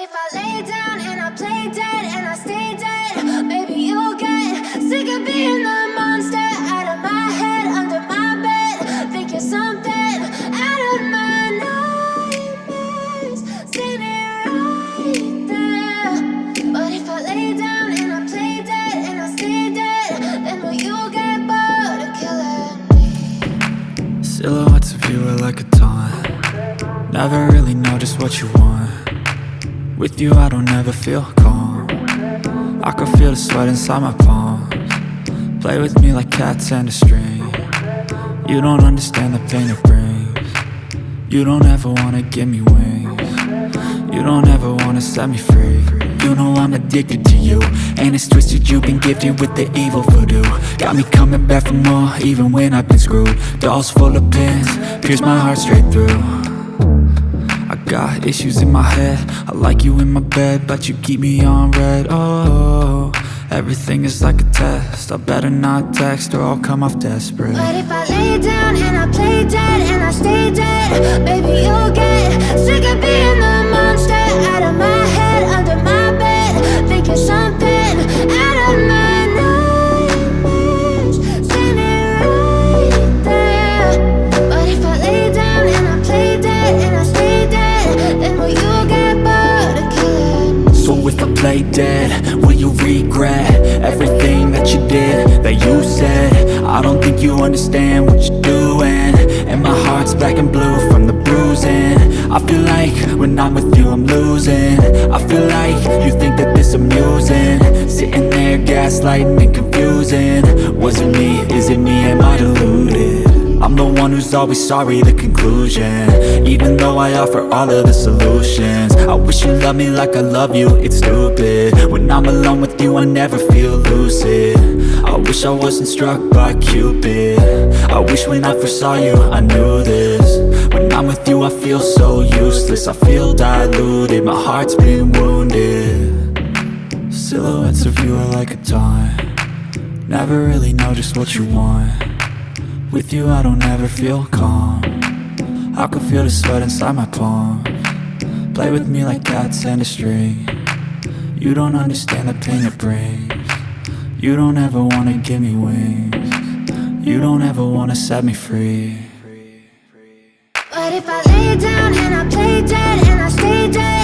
if I lay down and I play dead and I stay dead, maybe you'll get sick of being the monster out of my head, under my bed. Think you're something out of my nightmares, standing right there. But if I lay down and I play dead and I stay dead, then will you get bored of killing me? Silhouettes of you are like a taunt. Never really know just what you want. With you I don't ever feel calm. I can feel the sweat inside my palms. Play with me like cats and a string. You don't understand the pain it brings. You don't ever wanna give me wings. You don't ever wanna set me free. You know I'm addicted to you, and it's twisted, you've been gifted with the evil voodoo. Got me coming back for more, even when I've been screwed. Dolls full of pins, pierce my heart straight through. I got issues in my head, I like you in my bed, but you keep me on red. Oh, everything is like a test, I better not text or I'll come off desperate. But if I lay down and I play dead and I stay dead, maybe you'll get sick of being the monster out of my head, under my bed. Think you're something out of my nightmares, standing right there. But if I lay down and I play dead and I stay dead, then will you get bored of killing me? So if I play dead, will you regret everything that you did, that you said? I don't think you understand what you're doing, and my heart's black and blue from the bruising. I feel like when I'm with you I'm losing. I feel like you think that this amusing, sitting there gaslighting and confusing. Was it me? Is it me? Am I deluded? I'm the one who's always sorry, the conclusion, even though I offer all of the solutions. I wish you loved me like I love you, it's stupid. When I'm alone with you I never feel lucid. I wish I wasn't struck by Cupid. I wish when I first saw you I knew this. When I'm with you I feel so useless, I feel diluted, my heart's been wounded. Silhouettes of you are like a taunt. Never really know just what you want. With you I don't ever feel calm. I can feel the sweat inside my palms. Play with me like cats and a string. You don't understand the pain it brings. You don't ever wanna give me wings. You don't ever wanna set me free. But if I lay down and I play dead and I stay dead,